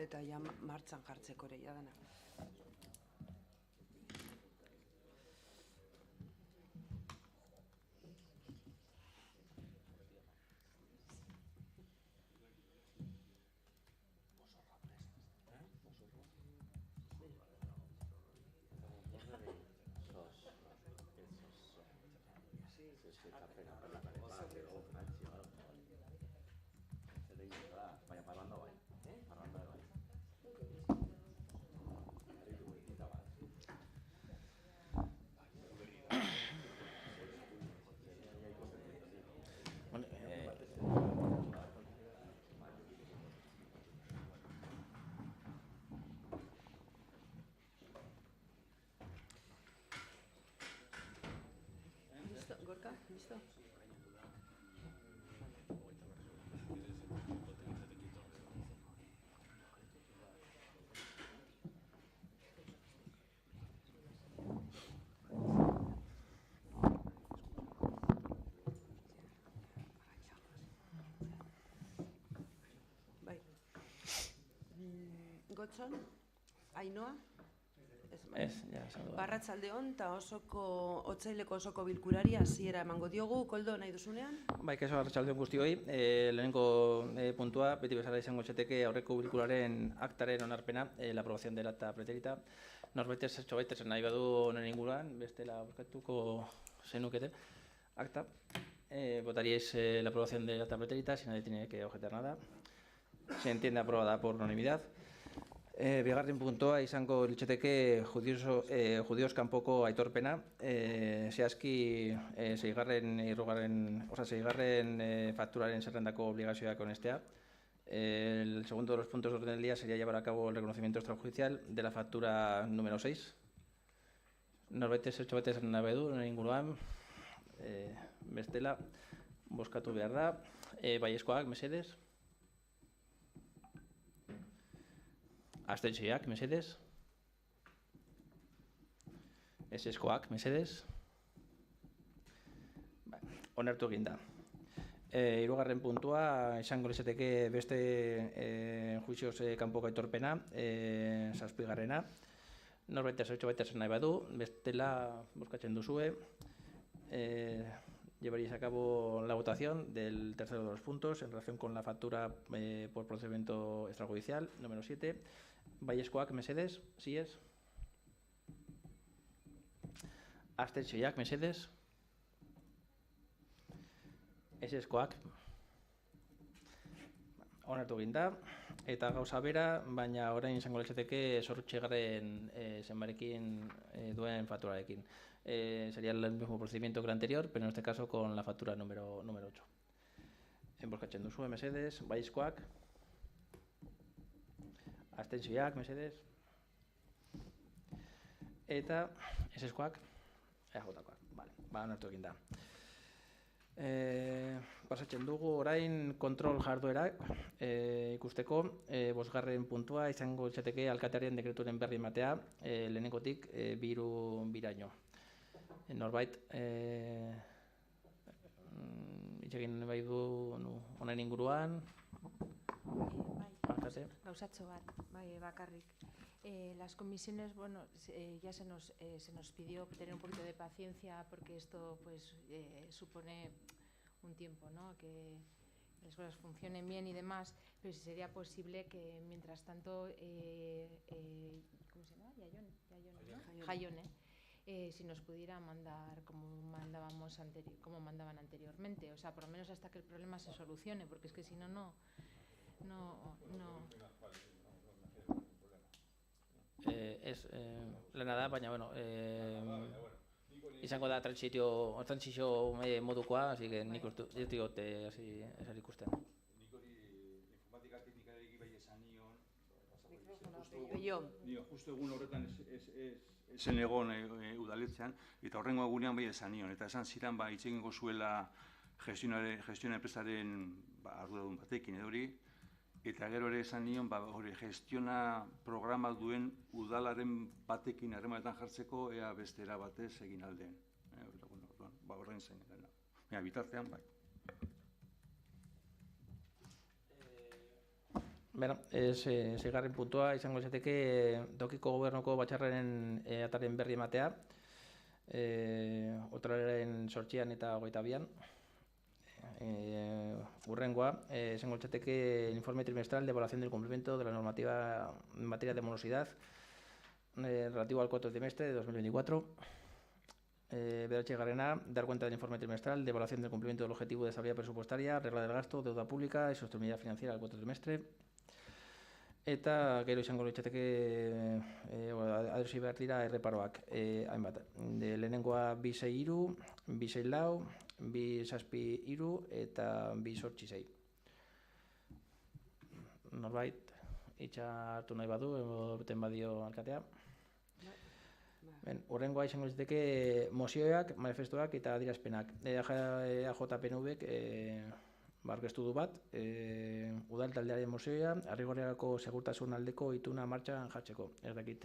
eta ja martxan jartzeko ere jadana. Baina parlando bai. Listo, Gorka, listo? Bai. Gotzon, Ainoa? Ez, ja, saldu. Arratsaldeon eta otsaileko osoko bilkurari hasiera emango diogu. Koldo, nahi duzunean? Bai, kaixo, arratsaldeon guztioi. Lehenengo puntua, beti bezala izango txeteke aurreko bilkuraren aktaren onarpena, la aprobación del acta preterita. Norbait nahi badu honen inguruan, bestela bozkatuko zenukete. Acta. Votaríais la aprobación del acta preterita, si nadie tiene que objetar nada. Se entiende aprobada por unanimidad. Bigarren puntua izango litzateke judíos kanpoko aitorpena, zehazki seigarren fakturaren zerrendako obligazioak onestea. El segundo de los puntos de orden del día sería llevar a cabo el reconocimiento extrajudicial de la factura número 6. Norbait esan nahi du, nire inguruan, bestela, bozkatu behar da. Baiezkoak, mesedez. Abstentzioak, mesedez. Eseskoak, mesedez. Onartu egin da. Hirugarren puntua, izango litzateke beste juizioz kanpoko aitorpena, zazpigarrena. Norbait esan nahi badu, bestela bozkatzen duzue. Llevaréis a cabo la votación del tercero de los puntos en relación con la factura por procedimiento extrajudicial, número 7. Baiezkoak, mesedez, sí es. Abstentzioak, mesedez. Eseskoak. Onartu egin da. Eta gauza bera, baina orain izango litzateke zorrotxegarren zenbarekin duen fakturarekin. Sería el mismo procedimiento que el anterior, pero en este caso con la factura número 8. Bozkatzen duzu, mesedez, baiezkoak. Abstentzioak, mesedez. Eta eseskoak, eajotakoak. Vale, onartu egin da. Pasatzen dugu orain kontrol jarduerak ikusteko, bosgarren puntua izango litzateke alkatearen dekretuaren berri ematea, lehenengotik biraino. Norbait hitz egin bai du honen inguruan? Gauzatxo bat, bakarrik. Las comisiones, bueno, ya se nos pidió tener un poquito de paciencia porque esto pues supone un tiempo, ¿no? Que las cosas funcionen bien y demás, pero si sería posible que mientras tanto, ¿cómo se llama? Jaione, si nos pudiera mandar como mandaban anteriormente, o sea, por lo menos hasta que el problema se solucione, porque es que si no, no. Ez, lana da, baina, bueno, izango da transizio modukoa, así que nik ez digote esan ikusten. Nik hori informatika teknikarik bai esan nion, justu egun horretan esen egon udaletzean, eta horrengo egunean bai esan nion, eta esan ziren hitz egingo zuela gestiona enpresaren arduradun batekin edo hori, eta gero ere esan nion, hori gestiona programa duen udalaren batekin harremanetan jartzeko, ea beste era batez egin aldeen. Horren zen. Bitartean, bai. Seigarren puntua izango izateke tokiko gobernuko batzarraren ataren berri ematea, otsailaren 8 eta 22. Hurrengoa, izango izateke el informe trimestral de evaluación del cumplimiento de la normativa en materia de morosidad relativo al cuarto trimestre de 2024. Bederatzigarrena, dar cuenta del informe trimestral de evaluación del cumplimiento del objetivo de estabilidad presupuestaria, regla del gasto, deuda pública y sostenibilidad financiera del cuarto trimestre. Eta gero izango litzateke adosi behar dira erreparoak hainbat. Lehenengoa 263, 264, 273 eta 286. Norbait, hitza hartu nahi badu, beten badio alkatea. Horrengoa izango litzateke mozioak, manifestoak eta adierazpenak. AJPNVk aurkeztu du bat, udal taldearen mozioa, Arrigorriagako segurtasun aldeko ituna martxan jartzeko. Ez dakit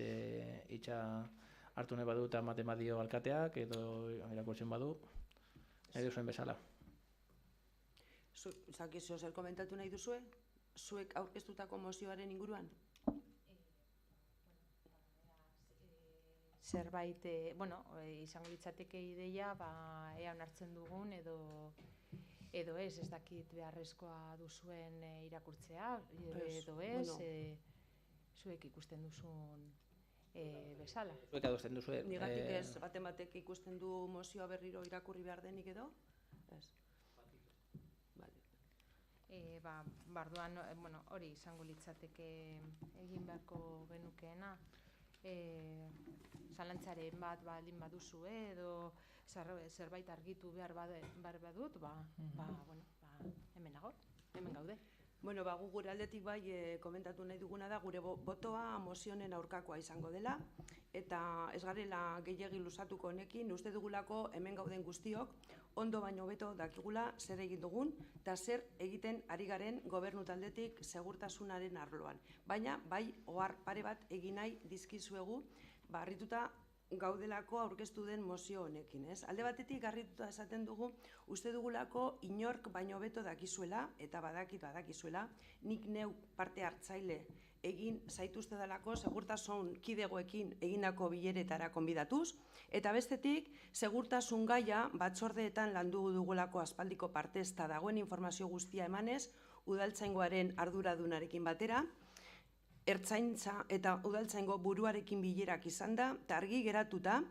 hitza hartu nahi badu eta ematen badio alkateak edo irakurtzen badu, nahi duzuen bezala. Zakizu, zer komentatu nahi duzue? Zuek aurkeztutako mozioaren inguruan? Zerbait, izango litzateke ideia, ea onartzen dugun edo ez dakit beharrezkoa duzuen irakurtzea, edo ez, zuek ikusten duzun bezala. Zuek adosten duzue. Nigatik ez, batek ikusten du mozioa berriro irakurri behar denik edo? Ez. Barduan, hori izango litzateke egin beharko genukeena, zalantzaren bat baldin baduzue edo zerbait argitu behar badut, hemen nago, hemen gaude. Gu gure aldetik bai komentatu nahi duguna da, gure botoa mozionen aurkakoa izango dela, eta ez garela gehiegi luzatuko honekin, uste dugulako hemen gauden guztiok, ondo baino hobeto dakigula zer egin dugun, eta zer egiten ari garen gobernu taldetik segurtasunaren arloan. Baina, bai, ohar pare bat egin nahi dizkizuegu, harrituta gaudelako aurkeztu den mozio honekin. Alde batetik harrituta esaten dugu, uste dugulako inork baino hobeto dakizuela, eta badakizuela, nik neu parte hartzaile egin zaituzte dalako segurtasun kidegoekin egindako bileretara konbidatuz, eta bestetik, segurtasun gaia batzordeetan landu dugulako aspaldiko partezta dagoen informazio guztia emanez, udaltzaingoaren arduradunarekin batera, ertzaintza eta udaltzaingo buruarekin bilerak izan da, eta argi geratuta,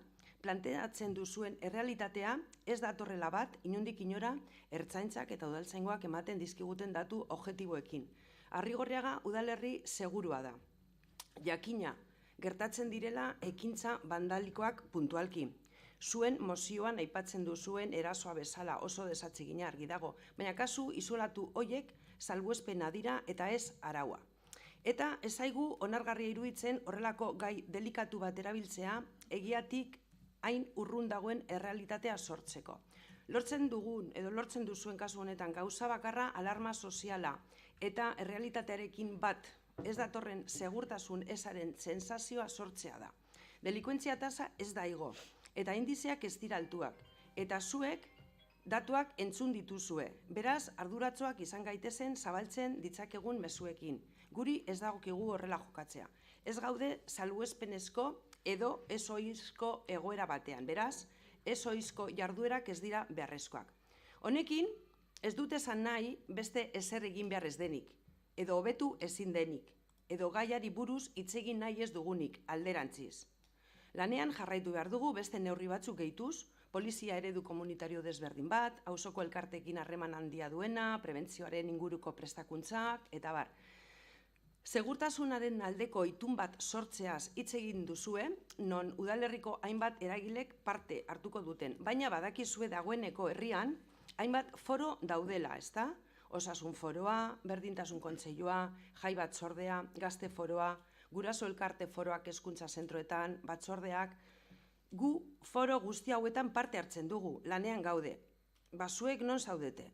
planteatzen duzuen errealitatea ez datorrela bat, inondik inora, ertzaintzak eta udaltzaingoak ematen dizkiguten datu objektiboekin. Arrigorriaga udalerri segurua da. Jakina, gertatzen direla ekintza bandalikoak puntualki. Zuen mozioan aipatzen duzuen erasoa bezala oso desatsegina argi dago, baina kasu isolatu hoiek salbuespena dira eta ez araua. Eta ez zaigu onargarria iruditzen horrelako gai delikatu bat erabiltzea egiatik hain urrun dagoen errealitatea sortzeko. Lortzen duzuen kasu honetan gauza bakarra alarma soziala eta errealitatearekin bat ez datorren segurtasun ezaren sentsazioa sortzea da. Delikuentzia tasa ez da igo, eta indizeak ez dira altuak, eta zuek datuak entzun dituzue, beraz arduratsuak izan gaitezen zabaltzen ditzakegun mezuekin. Guri ez dagokigu horrela jokatzea. Ez gaude salbuespenezko edo ez ohizko egoera batean, beraz, ez ohizko jarduerak ez dira beharrezkoak. Honekin, ez dut esan nahi beste ezer egin behar ez denik, edo hobetu ezin denik, edo gaiari buruz hitz egin nahi ez dugunik, alderantziz. Lanean jarraitu behar dugu beste neurri batzuk gehituz, polizia eredu komunitario desberdin bat, auzoko elkartekin harreman handia duena, prebentzioaren inguruko prestakuntzak, eta bar. Segurtasunaren aldeko itun bat sortzeaz hitz egin duzue, non udalerriko hainbat eragilek parte hartuko duten, baina badakizue dagoeneko herrian, hainbat foro daudela, ezta? Osasun foroa, berdintasun kontseilua, jai batzordea, gazte foroa, guraso elkarte foroak hezkuntza zentroetan, batzordeak, gu foro guzti hauetan parte hartzen dugu, lanean gaude. Zuek non zaudete?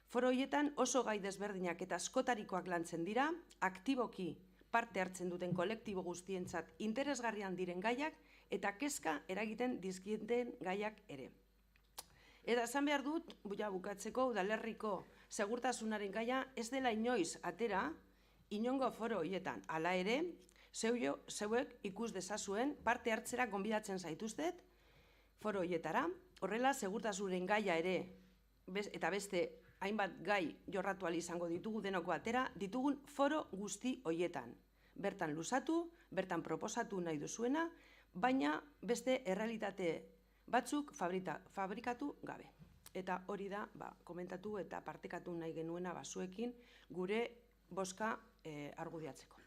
Foro horietan oso gai desberdinak eta askotarikoak lantzen dira, aktiboki parte hartzen duten kolektibo guztientzat interesgarrian diren gaiak eta kezka eragiten dizkieten gaiak ere. Eta esan behar dut, bukatzeko udalerriko segurtasunaren gaia ez dela inoiz atera Inongo foro horietan, hala ere, zeuek ikus dezazuen parte hartzera gonbidatzen zaituztet foro horietara, horrela segurtasunen gaia ere, eta beste hainbat gai jorratu ahal izango ditugu denok batera, ditugun foro guzti horietan. Bertan luzatu, bertan proposatu nahi duzuena, baina beste errealitate batzuk fabrikatu gabe. Eta hori da, komentatu eta partekatu nahi genuena zuekin gure bozka argudiatzeko.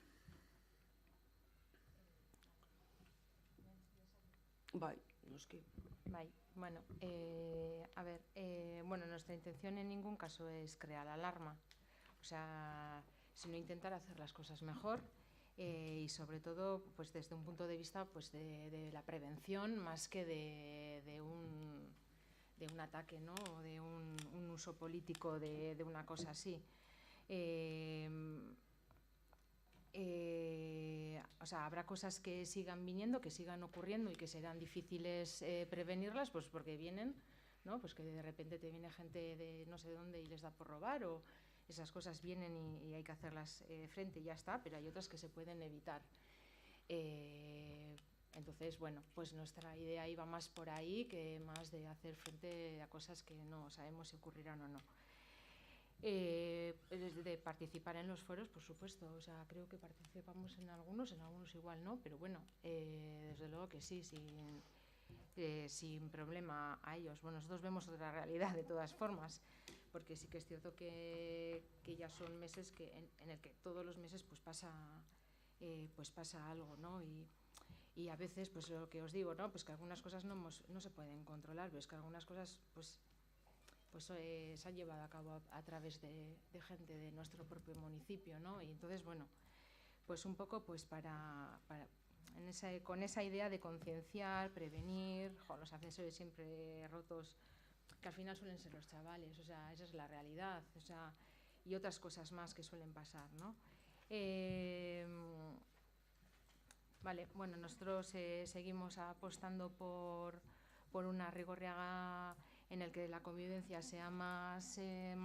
Bai, noski. Bai, bueno, a ver, bueno, nuestra intención en ningún caso es crear alarma, o sea, sino intentar hacer las cosas mejor y sobre todo, pues desde un punto de vista, pues de la prevención más que de un ataque, ¿no? O de un uso político de una cosa así. O sea, habrá cosas que sigan viniendo, que sigan ocurriendo y que serán difíciles prevenirlas, pues porque vienen, ¿no? Pues que de repente te viene gente de no sé dónde y les da por robar, o esas cosas vienen y hay que hacerlas frente y ya está, pero hay otras que se pueden evitar. Entonces, bueno, pues nuestra idea iba más por ahí que más de hacer frente a cosas que no sabemos si ocurrirán o no. De participar en los foros, por supuesto, o sea, creo que participamos en algunos igual no, pero bueno, desde luego que sí, sin problema a ellos. Bueno, nosotros vemos otra realidad de todas formas, porque sí que es cierto que ya son meses en el que todos los meses pues pasa algo, ¿no? Y a veces, pues lo que os digo, ¿no? Pues que algunas cosas no se pueden controlar, pero es que algunas cosas pues se han llevado a cabo a través de gente de nuestro propio municipio, ¿no? Y entonces, bueno, pues un poco pues con esa idea de concienciar, prevenir, los ascensores siempre rotos, que al final suelen ser los chavales, o sea, esa es la realidad, o sea, y otras cosas más que suelen pasar, ¿no? Vale, bueno, nosotros seguimos apostando por una Rigorriaga en el que la convivencia sea más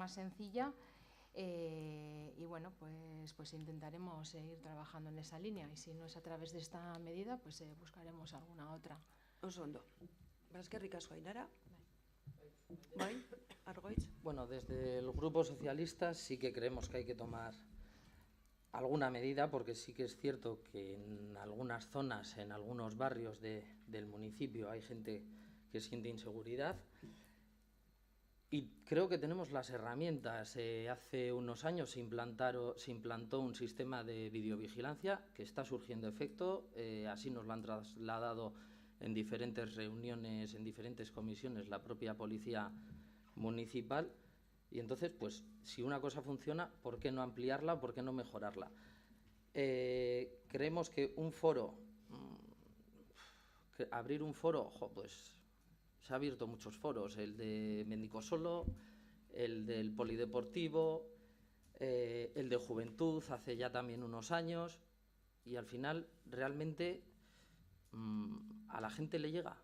sencilla y bueno, pues intentaremos seguir trabajando en esa línea, y si no es a través de esta medida, pues buscaremos alguna otra. Oso ondo. Eskerrik asko, Ainara. Bai, Argoitz. Bueno, desde el Grupo Socialista sí que creemos que hay que tomar alguna medida, porque sí que es cierto que en algunas zonas, en algunos barrios del municipio hay gente que siente inseguridad. Y creo que tenemos las herramientas. Hace unos años se implantó un sistema de videovigilancia que está surgiendo efecto. Así nos lo han trasladado en diferentes reuniones, en diferentes comisiones, la propia Policía Municipal. Y entonces, pues, si una cosa funciona, ¿por qué no ampliarla? ¿Por qué no mejorarla? Creemos que un foro, abrir un foro, pues se ha abierto muchos foros, el de Mendicosolo, el del Polideportivo, el de Juventud hace ya también unos años, y al final realmente a la gente le llega.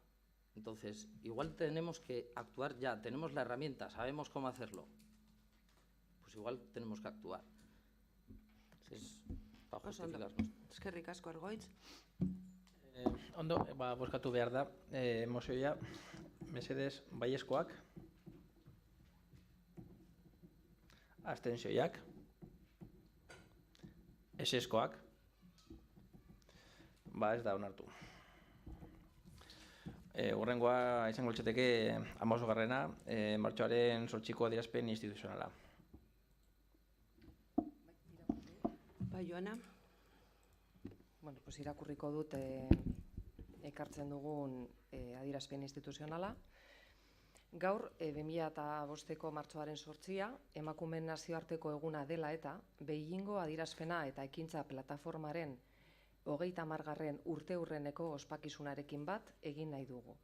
Entonces, igual tenemos que actuar ya, tenemos la herramienta, sabemos cómo hacerlo, pues igual tenemos que actuar. Es para justificarnos. Eskerrik asko, Argoitz. Ondo, bozkatu behar da, mozioa, mesedez, baiezkoak, abstentzioak, eseskoak, ez da onartu. Hurrengoa izango litzateke 15. Martxoaren 8ko adierazpen instituzionala. Bai, Joana. Bueno, pues irakurriko dut ekartzen dugun adierazpen instituzionala. Gaur, 2005ko martxoaren 8 emakumeen nazioarteko eguna dela eta Beijingo adierazpena eta ekintza plataformaren 30. urteurreneko ospakizunarekin bat egin nahi dugu.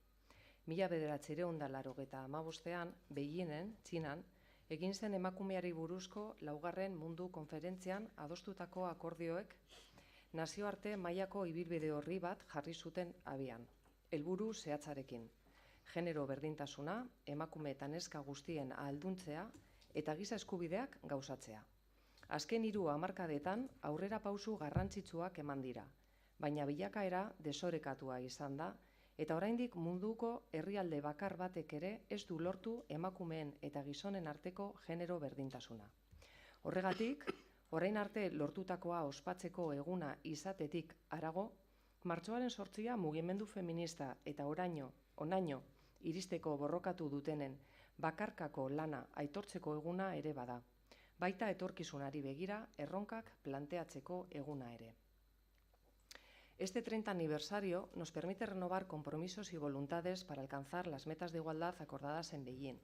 1985ean, Beijingen, Txinan, egin zen emakumeari buruzko 4. mundu konferentzian adostutako akordioek nazioarte mailako ibilbide orri bat jarri zuten abian, helburu zehatzarekin: genero berdintasuna, emakume eta neska guztien ahalduntzea eta giza eskubideak gauzatzea. Azken 3 hamarkadetan aurrera pausu garrantzitsuak eman dira, baina bilakaera desorekatua izan da, eta oraindik munduko herrialde bakar batek ere ez du lortu emakumeen eta gizonen arteko genero berdintasuna. Horregatik, orain arte lortutakoa ospatzeko eguna izatetik harago, martxoaren 8 mugimendu feminista eta onaino iristeko borrokatu dutenen bakarkako lana aitortzeko eguna ere bada, baita etorkizunari begira erronkak planteatzeko eguna ere. Este 30 aniversario nos permite renovar compromisos y voluntades para alcanzar las metas de igualdad acordadas en Beijing,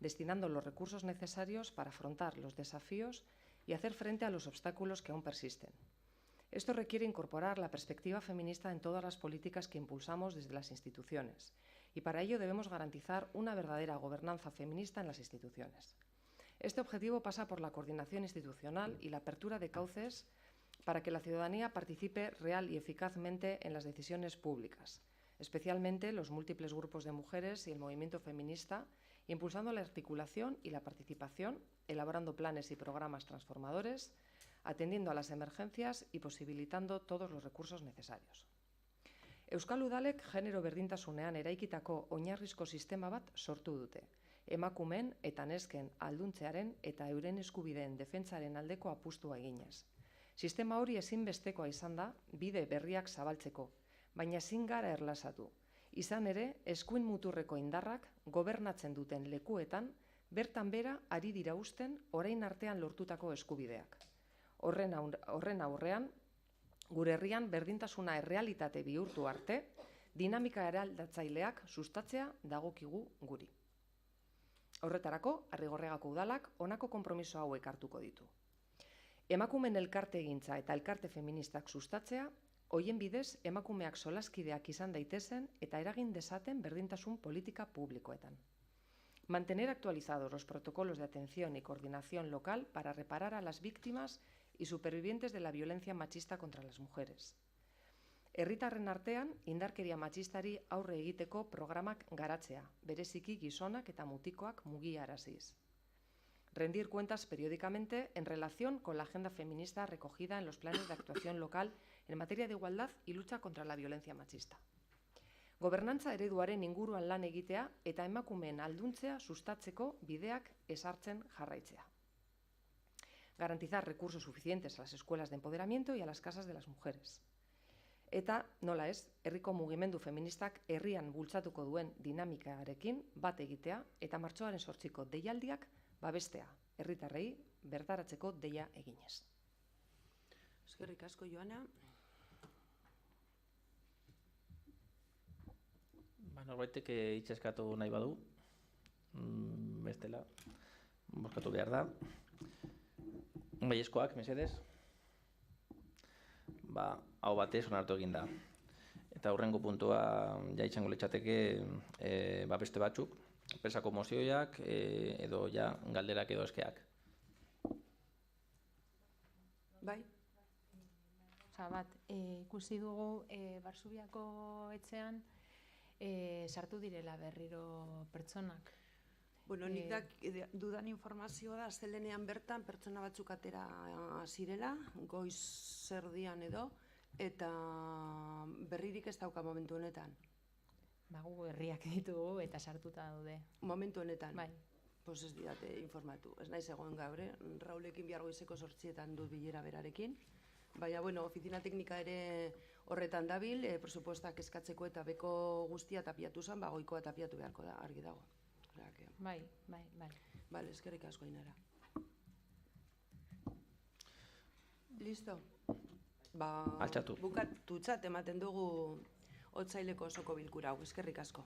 destinando los recursos necesarios para afrontar los desafíos y hacer frente a los obstáculos que aún persisten. Esto requiere incorporar la perspectiva feminista en todas las políticas que impulsamos desde las instituciones, y para ello debemos garantizar una verdadera gobernanza feminista en las instituciones. Este objetivo pasa por la coordinación institucional y la apertura de cauces para que la ciudadanía participe real y eficazmente en las decisiones públicas, especialmente los múltiples grupos de mujeres y el movimiento feminista, impulsando la articulación y la participación, elaborando planes y programas transformadores, atendiendo a las emergencias y posibilitando todos los recursos necesarios. Euskal Udalek genero berdintasunean eraikitako oinarrizko sistema bat sortu dute, emakumeen eta nesken alduntzearen eta euren eskubideen defentsaren aldeko apustua eginez. Sistema hori ezinbestekoa izan da bide berriak zabaltzeko, baina ezin gara erlasatu. Izan ere, eskuin muturreko indarrak gobernatzen duten lekuetan bertan bera ari dira uzten orain artean lortutako eskubideak. Horren aurrean, gure herrian berdintasuna errealitate bihurtu arte, dinamika eraldatzaileak sustatzea dagokigu guri. Horretarako, Arrigorriagako udalak honako konpromiso hauek hartuko ditu. Emakumeen elkartegintza eta elkarte feministak sustatzea, hoien bidez emakumeak solaskideak izan daitezen eta eragin dezaten berdintasun politika publikoetan. Mantener actualizados los protocolos de atención y coordinación local para reparar a las víctimas y supervivientes de la violencia machista contra las mujeres. Herritarren artean, indarkeria matxistari aurre egiteko programak garatzea, bereziki gizonak eta mutikoak mugiaraziz. Rendir cuentas periódicamente en relación con la agenda feminista recogida en los planes de actuación local en materia de igualdad y lucha contra la violencia machista. Gobernantza ereduaren inguruan lan egitea eta emakumeen alduntzea sustatzeko bideak ezartzen jarraitzea. Garantizar recursos suficientes a las escuelas de empoderamiento y a las casas de las mujeres. Eta, nola ez, herriko mugimendu feministak herrian bultzatuko duen dinamikarekin bat egitea eta martxoaren 8ko deialdiak babestea, herritarrei bertaratzeko deia eginez. Eskerrik asko, Joana. Norbaitek itxaskatu nahi badu, bestela, bozkatu behar da. Baiezkoak, mesedez. Hau batez onartu egin da. Eta hurrengo puntua ja izango litzateke beste batzuk, presako mozioak edo ja galderak edo eskeak. Bai? Ikusi dugu Barzubiako etxean sartu direla berriro pertsonak. Bueno, nik dudan informazioa da, zelenean bertan pertsona batzuk atera zirela, goiz zerdian edo, eta berririk ez dauka momentu honetan. Gu berriak ditugu eta sartuta daude. Momentu honetan? Bai. Pues ez didate informatu. Ez naiz egon gaur, Raulekin bihar goizeko 8etan dut bilera berarekin. Baina, bueno, ofizina teknika ere horretan dabil, presupuestak eskatzeko eta beko guztia tapiatu zen, goikoa tapiatu beharko da, argi dago. Bai. Bale, eskerrik asko, Ainara. Listo? Altxatu. Bukatutzat ematen dugu otsaileko osoko bilkura hau, eskerrik asko.